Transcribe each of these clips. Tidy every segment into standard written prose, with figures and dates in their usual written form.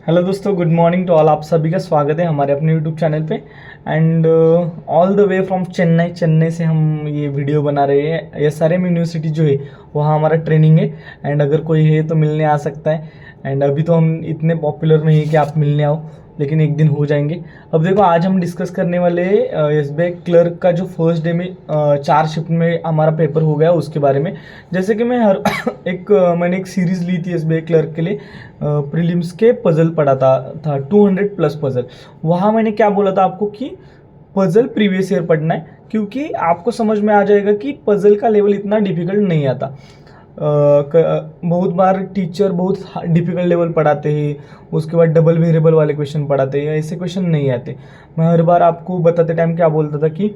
Hello दोस्तों, good morning to all. आप सभी का स्वागत है हमारे अपने यूट्यूब चैनल पे। And all the way from Chennai से हम ये वीडियो बना रहे हैं। एसआरएम यूनिवर्सिटी जो है वहाँ हमारा ट्रेनिंग है। एंड अगर कोई है तो मिलने आ सकता है। एंड अभी तो हम इतने पॉपुलर नहीं है कि आप मिलने आओ, लेकिन एक दिन हो जाएंगे। अब देखो, आज हम डिस्कस करने वाले एसबीआई क्लर्क का जो फर्स्ट डे में 4 शिफ्ट में हमारा पेपर हो गया उसके बारे में। जैसे कि मैं हर मैंने एक सीरीज़ ली थी एसबीआई क्लर्क के लिए, प्रीलिम्स के पजल पढ़ा था 200 प्लस पजल। वहाँ मैंने क्या बोला था आपको कि पजल प्रीवियस ईयर पढ़ना है, क्योंकि आपको समझ में आ जाएगा कि पजल का लेवल इतना डिफिकल्ट नहीं आता। बहुत बार टीचर बहुत डिफिकल्ट लेवल पढ़ाते हैं, उसके बाद डबल वेरिएबल वाले क्वेश्चन पढ़ाते हैं, ऐसे क्वेश्चन नहीं आते। मैं हर बार आपको बताते टाइम क्या बोलता था कि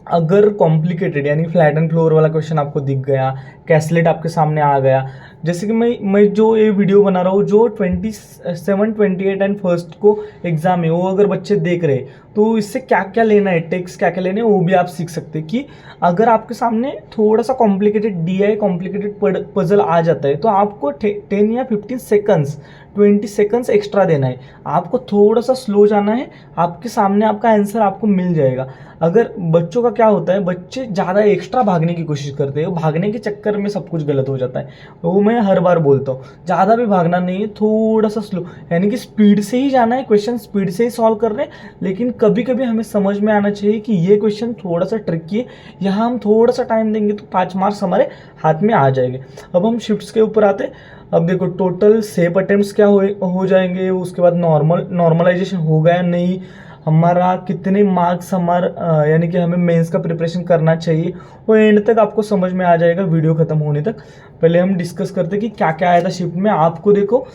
अगर कॉम्प्लिकेटेड यानी फ्लैट एंड फ्लोर वाला क्वेश्चन आपको दिख गया, कैसलेट आपके सामने आ गया, जैसे कि मैं जो ये वीडियो बना रहा हूँ, जो 27, 28 एंड फर्स्ट को एग्जाम है, वो अगर बच्चे देख रहे तो इससे क्या क्या लेना है, टेक्स्ट क्या क्या लेने हैं, वो भी आप सीख सकते हैं। कि अगर आपके सामने थोड़ा सा कॉम्प्लिकेटेड डीआई कॉम्प्लिकेटेड पजल आ जाता है तो आपको 10 या 15 सेकंड्स 20 सेकंड्स एक्स्ट्रा देना है। आपको थोड़ा सा स्लो जाना है, आपके सामने आपका आंसर आपको मिल जाएगा। अगर बच्चों का क्या होता है, बच्चे ज़्यादा एक्स्ट्रा भागने की कोशिश करते हैं, भागने के चक्कर में सब कुछ गलत हो जाता है। वो मैं हर बार बोलता हूँ, ज़्यादा भी भागना नहीं है, थोड़ा सा स्लो, यानी कि स्पीड से ही जाना है, क्वेश्चन स्पीड से ही सॉल्व कर रहे हैं। लेकिन कभी कभी हमें समझ में आना चाहिए कि ये क्वेश्चन थोड़ा सा ट्रिकी है, यहाँ हम थोड़ा सा टाइम देंगे तो 5 मार्क्स हमारे हाथ में आ जाएंगे। अब हम शिफ्ट्स के ऊपर आते। अब देखो, टोटल 6 अटेम्प्ट्स क्या हो जाएंगे, उसके बाद नॉर्मलाइजेशन हो गया नहीं, हमारा कितने मार्क्स यानी कि हमें मेंस का प्रिपरेशन करना चाहिए, वो एंड तक आपको समझ में आ जाएगा वीडियो खत्म होने तक। पहले हम डिस्कस करते कि क्या क्या आया था शिफ्ट में। आपको देखो,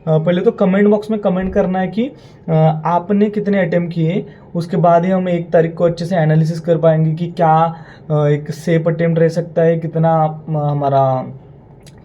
पहले तो कमेंट बॉक्स में कमेंट करना है कि आपने कितने अटेम्प्ट किए, उसके बाद ही हम 1 तारीख को अच्छे से एनालिसिस कर पाएंगे कि क्या एक सेफ अटेम्प्ट रह सकता है, कितना हमारा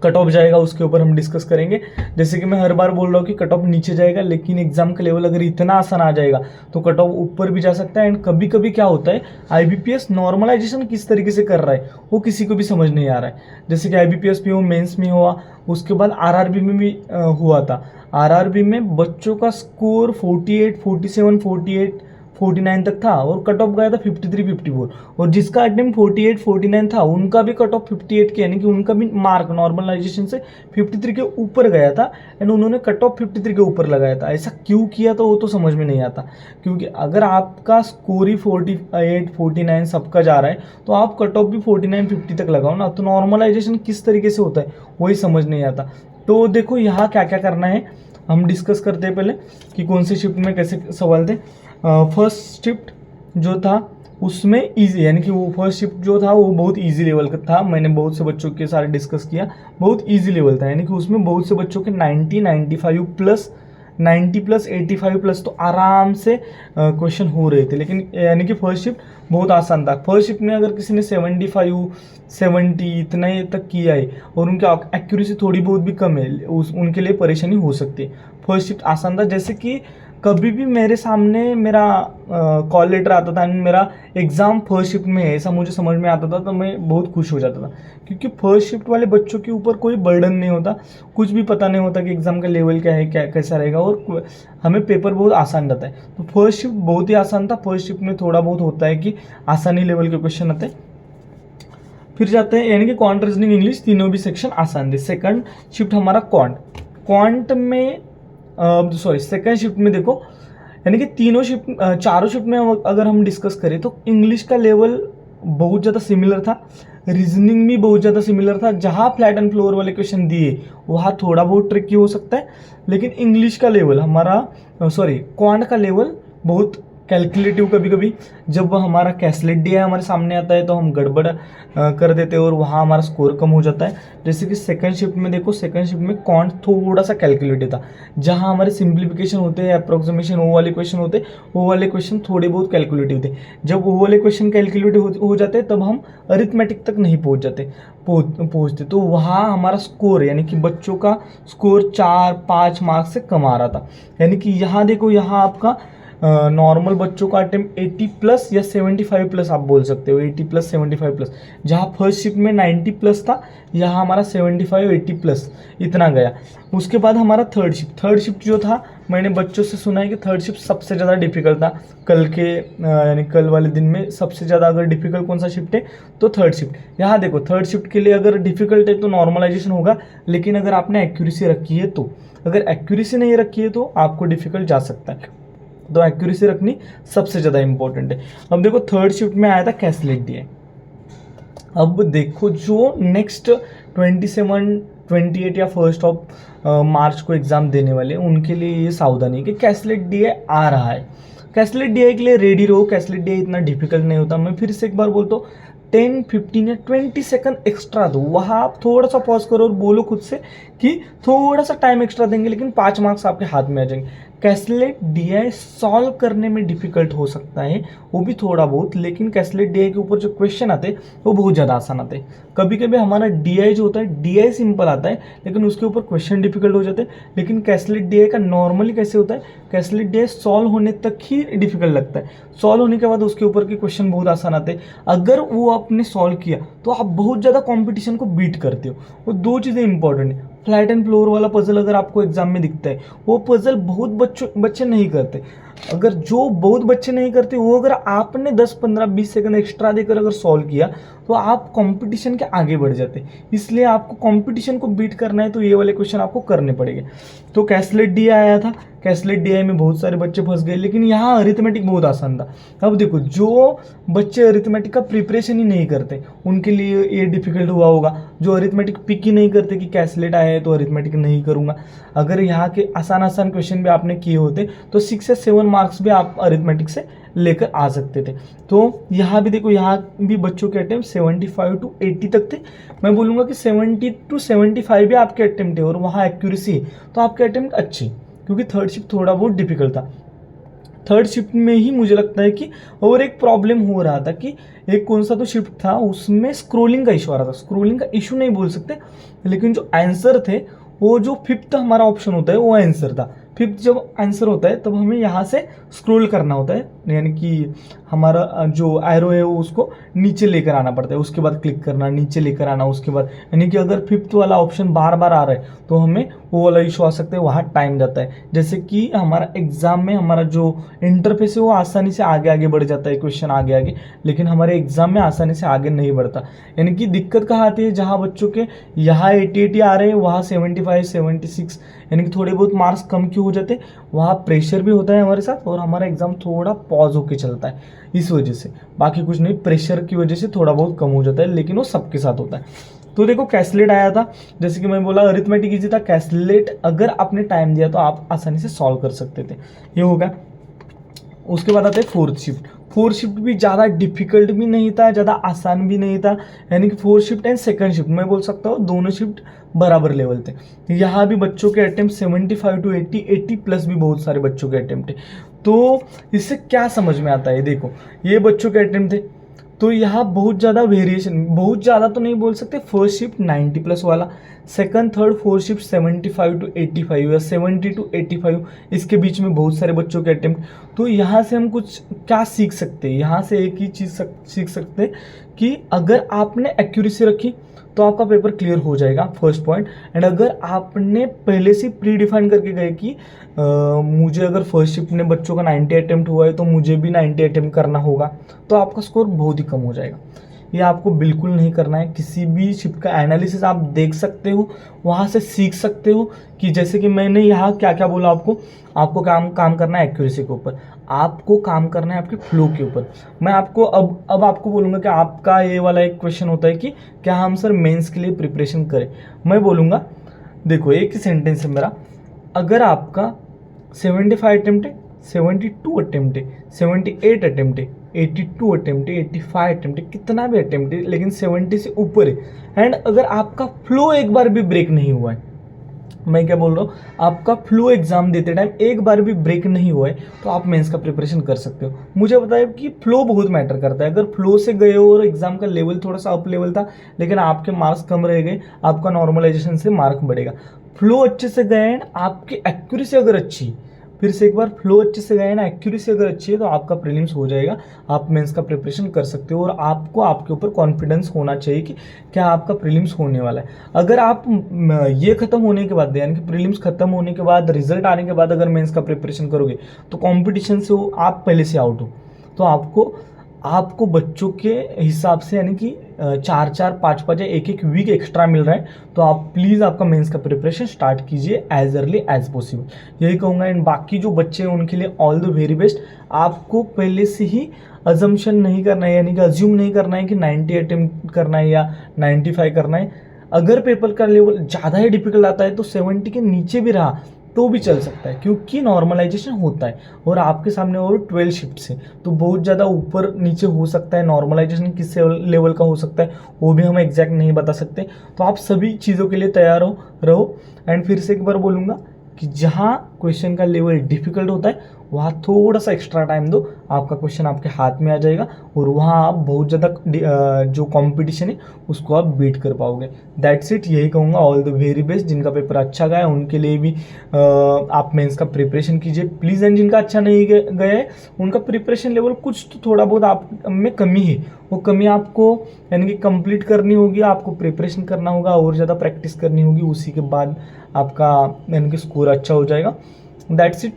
कट ऑफ जाएगा, उसके ऊपर हम डिस्कस करेंगे। जैसे कि मैं हर बार बोल रहा हूँ कि कट ऑफ नीचे जाएगा, लेकिन एग्जाम का लेवल अगर इतना आसान आ जाएगा तो कट ऑफ ऊपर भी जा सकता है। एंड कभी कभी क्या होता है, आईबीपीएस नॉर्मलाइजेशन किस तरीके से कर रहा है वो किसी को भी समझ नहीं आ रहा है। जैसे कि आईबीपीएस में हो, मेंस में हुआ, उसके बाद आरआरबी में भी हुआ था। आरआरबी में बच्चों का स्कोर 48, 47, 48, 49 तक था और कट ऑफ गया था 53, 54। और जिसका अटेम्प्ट 48, 49 था उनका भी कट ऑफ 58 के, यानी कि उनका भी मार्क नॉर्मलाइजेशन से 53 के ऊपर गया था। एंड उन्होंने कट ऑफ 53 के ऊपर लगाया था। ऐसा क्यों किया तो वो तो समझ में नहीं आता, क्योंकि अगर आपका स्कोर ही 48, 49 सबका जा रहा है तो आप कट ऑफ भी 49, 50 तक लगाओ ना। तो नॉर्मलाइजेशन किस तरीके से होता है वही समझ नहीं आता। तो देखो, यहाँ क्या क्या करना है हम डिस्कस करते हैं पहले कि कौन से शिफ्ट में कैसे सवाल थे। फर्स्ट शिफ्ट जो था उसमें इजी, यानी कि वो फर्स्ट शिफ्ट जो था वो बहुत इजी लेवल का था। मैंने बहुत से बच्चों के साथ डिस्कस किया, बहुत इजी लेवल था। यानी कि उसमें बहुत से बच्चों के 90, 95 प्लस, 90 प्लस, 85 प्लस तो आराम से क्वेश्चन हो रहे थे। लेकिन यानी कि फर्स्ट शिफ्ट बहुत आसान था। फर्स्ट शिफ्ट में अगर किसी ने 75, 70 इतना ही तक किया है और उनकी एक्यूरेसी थोड़ी बहुत भी कम है, उनके लिए परेशानी हो सकती है। फर्स्ट शिफ्ट आसान था। जैसे कि कभी भी मेरे सामने मेरा कॉल लेटर आता था, मेरा एग्ज़ाम फर्स्ट शिफ्ट में है, ऐसा मुझे समझ में आता था तो मैं बहुत खुश हो जाता था। क्योंकि फर्स्ट शिफ्ट वाले बच्चों के ऊपर कोई बर्डन नहीं होता, कुछ भी पता नहीं होता कि एग्ज़ाम का लेवल क्या है, क्या कैसा रहेगा, और हमें पेपर बहुत आसान रहता है। तो फर्स्ट शिफ्ट बहुत ही आसान था। फर्स्ट शिफ्ट में थोड़ा बहुत होता है कि आसानी लेवल के क्वेश्चन आते हैं। फिर जाते हैं, यानी कि क्वांट, रीजनिंग, इंग्लिश, तीनों भी सेक्शन आसान थे। सेकंड शिफ्ट हमारा क्वांट में सेकंड शिफ्ट में देखो, यानी कि चारों शिफ्ट में अगर हम डिस्कस करें तो इंग्लिश का लेवल बहुत ज़्यादा सिमिलर था, रीजनिंग भी बहुत ज़्यादा सिमिलर था। जहाँ फ्लैट एंड फ्लोर वाले क्वेश्चन दिए वहाँ थोड़ा बहुत ट्रिकी हो सकता है, लेकिन इंग्लिश का लेवल क्वांट का लेवल बहुत कैलकुलेटिव। कभी कभी जब हमारा कैसलेट दिया हमारे सामने आता है तो हम गड़बड़ कर देते हैं और वहाँ हमारा स्कोर कम हो जाता है। जैसे कि सेकंड शिफ्ट में देखो, सेकंड शिफ्ट में क्वांट थोड़ा सा कैलकुलेटिव था। जहाँ हमारे सिंप्लीफिकेशन होते हैं, अप्रोक्सीमेशन वो वाले क्वेश्चन होते हैं, वो वाले क्वेश्चन थोड़े बहुत कैलकुलेटिव थे। जब वो वाले क्वेश्चन कैलकुलेटिव हो जाते हैं तब हम अरिथमेटिक तक नहीं पहुँचते। तो वहाँ हमारा स्कोर, यानी कि बच्चों का स्कोर 4-5 मार्क्स से कम आ रहा था। यानी कि यहाँ देखो, यहाँ आपका नॉर्मल बच्चों का अटेम्प्ट 80 प्लस या 75 प्लस आप बोल सकते हो, 80 प्लस 75 प्लस। जहाँ फर्स्ट शिफ्ट में 90 प्लस था, यहाँ हमारा 75, 80 प्लस इतना गया। उसके बाद हमारा थर्ड शिफ्ट जो था मैंने बच्चों से सुना है कि थर्ड शिफ्ट सबसे ज़्यादा डिफिकल्ट था कल के यानी कल वाले दिन में सबसे ज़्यादा अगर डिफिकल्ट कौन सा शिफ्ट है तो थर्ड शिफ्ट। यहाँ देखो थर्ड शिफ्ट के लिए अगर डिफिकल्ट है तो नॉर्मलाइजेशन होगा, लेकिन अगर आपने एक्यूरेसी रखी है तो, अगर एक्यूरेसी नहीं रखी है तो आपको डिफिकल्ट जा सकता है। तो एक्यूरेसी रखनी सबसे ज़्यादा इंपॉर्टेंट है। अब देखो थर्ड शिफ्ट में आया था कैसलेट डीआई। अब देखो जो नेक्स्ट 27, 28 या 1 मार्च को एग्ज़ाम देने वाले हैं उनके लिए ये सावधानी है कि कैसलेट डीआई आ रहा है। कैसलेट डीआई के लिए रेडी रहो। कैसलेट डीआई इतना डिफिकल्ट नहीं होता। मैं फिर से एक बार बोलता हूँ, 10, 15 या 20 सेकंड एक्स्ट्रा दो। वहाँ आप थोड़ा सा पॉज करो और बोलो खुद से कि थोड़ा सा टाइम एक्स्ट्रा देंगे, लेकिन 5 मार्क्स आपके हाथ में आ जाएंगे। कैसलेट डीआई सॉल्व करने में डिफिकल्ट हो सकता है, वो भी थोड़ा बहुत, लेकिन कैसलेट डीआई के ऊपर जो क्वेश्चन आते हैं वो बहुत ज़्यादा आसान आते हैं। कभी कभी हमारा डीआई जो होता है डीआई सिंपल आता है, लेकिन उसके ऊपर क्वेश्चन डिफिकल्ट हो जाते हैं। लेकिन कैसलेट डीआई का नॉर्मली कैसे होता है, कैसलेट डीआई सॉल्व होने तक ही डिफिकल्ट लगता है, सॉल्व होने के बाद उसके ऊपर के क्वेश्चन बहुत आसान आते हैं। अगर वो आपने सॉल्व किया तो आप बहुत ज़्यादा कॉम्पिटिशन को बीट करते हो। वो दो चीज़ें इंपॉर्टेंट है। फ्लैट एंड फ्लोर वाला पजल अगर आपको एग्जाम में दिखता है, वो पजल बहुत बच्चे नहीं करते। अगर जो बहुत बच्चे नहीं करते वो अगर आपने 10, 15, 20 सेकंड एक्स्ट्रा देकर अगर सॉल्व किया तो आप कंपटीशन के आगे बढ़ जाते। इसलिए आपको कंपटीशन को बीट करना है तो ये वाले क्वेश्चन आपको करने पड़ेंगे। तो कैसलेट डीआई आया था, कैसलेट डीआई में बहुत सारे बच्चे फंस गए, लेकिन यहाँ अरिथमेटिक बहुत आसान था। अब देखो जो बच्चे अरिथमेटिक का प्रिपरेशन ही नहीं करते उनके लिए ये डिफिकल्ट हुआ होगा। जो अरिथमेटिक पिक ही नहीं करते कि कैसलेट आया है तो अरिथमेटिक नहीं करूँगा, अगर यहाँ के आसान आसान क्वेश्चन भी आपने किए होते तो 6 से 7 मार्क्स भी आप अरिथमेटिक से लेकर आ सकते थे। तो यहाँ भी देखो, यहाँ भी बच्चों के अटेम्प्ट 75 to 80 तक थे। मैं बोलूँगा कि 70 to 75 भी आपके अटेम्प्ट है और वहाँ एक्यूरेसी है तो आपके अटेम्प्ट अच्छे, क्योंकि थर्ड शिफ्ट थोड़ा बहुत डिफिकल्ट था। थर्ड शिफ्ट में ही मुझे लगता है कि और एक प्रॉब्लम हो रहा था कि एक कौन सा तो शिफ्ट था उसमें स्क्रोलिंग का इशू आ रहा था। स्क्रोलिंग का इशू नहीं बोल सकते, लेकिन जो आंसर थे वो जो फिफ्थ हमारा ऑप्शन होता है वो आंसर था। फिफ्थ जब आंसर होता है तब हमें यहाँ से स्क्रॉल करना होता है, यानी कि हमारा जो एरो है वो उसको नीचे लेकर आना पड़ता है, उसके बाद क्लिक करना, नीचे लेकर आना, उसके बाद यानी कि अगर फिफ्थ वाला ऑप्शन बार बार आ रहा है तो हमें वो वाला इशू आ सकता है, वहाँ टाइम जाता है। जैसे कि हमारा एग्जाम में हमारा जो इंटरफेस है वो आसानी से आगे आगे बढ़ जाता है, क्वेश्चन आगे आगे, लेकिन हमारे एग्जाम में आसानी से आगे नहीं बढ़ता। यानी कि दिक्कत कहाँ आती है, जहाँ बच्चों के यहाँ 80 आ रहे हैं वहाँ 75, 76 यानी कि थोड़े बहुत मार्क्स कम क्यों हो जाते, वहाँ प्रेशर भी होता है हमारे साथ और हमारा एग्जाम थोड़ा पॉज होके चलता है इस वजह से। बाकी कुछ नहीं, प्रेशर की वजह से थोड़ा बहुत कम हो जाता है, लेकिन वो सबके साथ होता है। तो देखो कैसलेट आया था, जैसे कि मैं बोला अरिथमेटिक इजी था। कैसलेट अगर आपने टाइम दिया तो आप आसानी से सॉल्व कर सकते थे, ये होगा। उसके बाद आता है फोर्थ शिफ्ट। फोर्थ शिफ्ट भी ज़्यादा डिफिकल्ट भी नहीं था, ज़्यादा आसान भी नहीं था, यानी कि fourth shift and second shift मैं बोल सकता हूँ दोनों शिफ्ट बराबर लेवल थे। यहाँ भी बच्चों के अटेम्प्ट 75 to 80 प्लस भी बहुत सारे बच्चों के अटेम्प्ट है। तो इससे क्या समझ में आता है, देखो ये बच्चों के अटेम्प्ट थे तो यहाँ बहुत ज़्यादा वेरिएशन, बहुत ज़्यादा तो नहीं बोल सकते। फर्स्ट शिफ्ट 90 प्लस वाला, second third fourth shift 75 to 85 या 70 to 85, इसके बीच में बहुत सारे बच्चों के अटेम्प्ट। तो यहाँ से हम कुछ क्या सीख सकते हैं, यहाँ से एक ही चीज़ सीख सकते हैं कि अगर आपने एक्यूरेसी रखी तो आपका पेपर क्लियर हो जाएगा, फर्स्ट पॉइंट। एंड अगर आपने पहले से प्री डिफाइन करके गए कि मुझे अगर फर्स्ट शिफ्ट में बच्चों का 90 अटेम्प्ट हुआ है तो मुझे भी 90 अटेम्प्ट करना होगा, तो आपका स्कोर बहुत ही कम हो जाएगा। ये आपको बिल्कुल नहीं करना है। किसी भी शिफ्ट का एनालिसिस आप देख सकते हो, वहाँ से सीख सकते हो कि जैसे कि मैंने यहाँ क्या क्या बोला आपको काम करना है एक्यूरेसी के ऊपर, आपको काम करना है आपके फ्लो के ऊपर। मैं आपको अब आपको बोलूँगा कि आपका ये वाला एक क्वेश्चन होता है कि क्या हम सर मेंस के लिए प्रिपरेशन करें। मैं बोलूँगा देखो एक ही सेंटेंस है मेरा, अगर आपका 75 अटेम्प्ट है, 72 अटेम्प्ट है, 78 अटेम्प्ट है, 82 अटेम्प्ट है, 85 अटेम्प्ट है, कितना भी अटेम्प्ट है लेकिन 70 से ऊपर है, एंड अगर आपका फ्लो एक बार भी ब्रेक नहीं हुआ है, मैं क्या बोल रहा हूँ, आपका फ्लो एग्जाम देते टाइम एक बार भी ब्रेक नहीं हुआ है तो आप मेंस का प्रिपरेशन कर सकते हो। मुझे पता है कि फ्लो बहुत मैटर करता है। अगर फ्लो से गए हो और एग्जाम का लेवल थोड़ा सा अप लेवल था लेकिन आपके मार्क्स कम रह गए, आपका नॉर्मलाइजेशन से मार्क बढ़ेगा। फ्लो अच्छे से गए एंड आपकी एक्यूरेसी अगर अच्छी, फिर से एक बार फ्लो अच्छे से गए ना, एक्यूरेसी अगर अच्छी है तो आपका प्रीलिम्स हो जाएगा, आप मेंस का प्रिपरेशन कर सकते हो। और आपको आपके ऊपर कॉन्फिडेंस होना चाहिए कि क्या आपका प्रीलिम्स होने वाला है। अगर आप ये खत्म होने के बाद, यानी कि प्रीलिम्स खत्म होने के बाद, रिजल्ट आने के बाद अगर मेंस का प्रिपरेशन करोगे तो कॉम्पिटिशन से आप पहले से आउट हो, तो आपको बच्चों के हिसाब से यानी कि 4-4, 5-5 या 1-1 वीक एक्स्ट्रा मिल रहा है, तो आप प्लीज़ आपका मेंस का प्रिपरेशन स्टार्ट कीजिए एज अर्ली एज पॉसिबल, यही कहूँगा। एंड बाकी जो बच्चे हैं उनके लिए ऑल द वेरी बेस्ट। आपको पहले से ही अजम्पशन नहीं करना है, यानी कि अज्यूम नहीं करना है कि 90 अटेम्प्ट करना है या 95 करना है। अगर पेपर का लेवल ज़्यादा ही डिफिकल्ट आता है तो 70 के नीचे भी रहा तो भी चल सकता है, क्योंकि नॉर्मलाइजेशन होता है और आपके सामने और 12 शिफ्ट है, तो बहुत ज़्यादा ऊपर नीचे हो सकता है। नॉर्मलाइजेशन किस लेवल का हो सकता है वो भी हम एग्जैक्ट नहीं बता सकते। तो आप सभी चीज़ों के लिए तैयार रहो। एंड फिर से एक बार बोलूँगा कि जहाँ क्वेश्चन का लेवल डिफिकल्ट होता है वहाँ थोड़ा सा एक्स्ट्रा टाइम दो, आपका क्वेश्चन आपके हाथ में आ जाएगा और वहाँ आप बहुत ज़्यादा जो कंपटीशन है उसको आप बीट कर पाओगे। दैट्स इट, यही कहूँगा। All the very best. जिनका पेपर अच्छा गया उनके लिए भी आप मेंस का प्रिपरेशन कीजिए प्लीज़। एंड जिनका अच्छा नहीं गया है उनका प्रिपरेशन लेवल कुछ तो थोड़ा बहुत आप में कमी है, वो कमी आपको यानी कि कंप्लीट करनी होगी, आपको प्रिपरेशन करना होगा और ज़्यादा प्रैक्टिस करनी होगी, उसी के बाद आपका यानी कि स्कोर अच्छा हो जाएगा। That's it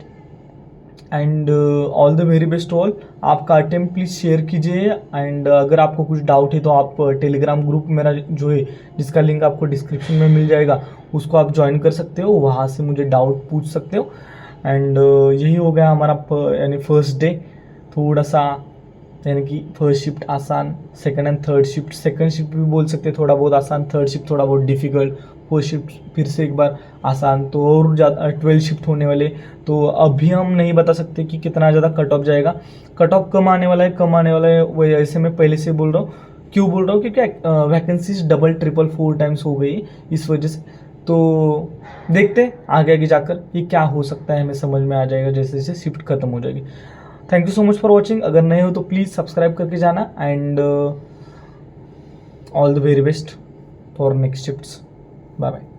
and all the very best all. आपका अटेम्प्ट प्लीज़ शेयर कीजिए। एंड अगर आपको कुछ डाउट है तो आप टेलीग्राम ग्रुप मेरा जो है, जिसका लिंक आपको डिस्क्रिप्शन में मिल जाएगा, उसको आप ज्वाइन कर सकते हो, वहाँ से मुझे डाउट पूछ सकते हो। एंड यही हो गया हमारा यानी फर्स्ट डे। थोड़ा सा यानी कि फर्स्ट शिफ्ट आसान, second and third shift, second shift भी बोल सकते हैं थोड़ा बहुत आसान, थर्ड शिफ्ट थोड़ा बहुत डिफिकल्ट, फोर्थ शिफ्ट फिर से एक बार आसान, तो और ज़्यादा 12 शिफ्ट होने वाले। तो अभी हम नहीं बता सकते कि कितना ज़्यादा कट ऑफ जाएगा। कट ऑफ कम आने वाला है, वही ऐसे मैं पहले से बोल रहा हूँ। क्यों बोल रहा हूँ? क्योंकि वैकेंसीज डबल, ट्रिपल, 4 टाइम्स हो गई इस वजह से। तो देखते हैं आगे जाकर ये क्या हो सकता है, हमें समझ में आ जाएगा जैसे जैसे शिफ्ट खत्म हो जाएगी। Thank you so much for watching. अगर नए हो तो प्लीज़ सब्सक्राइब करके जाना। And all the very best for next shifts. Bye bye.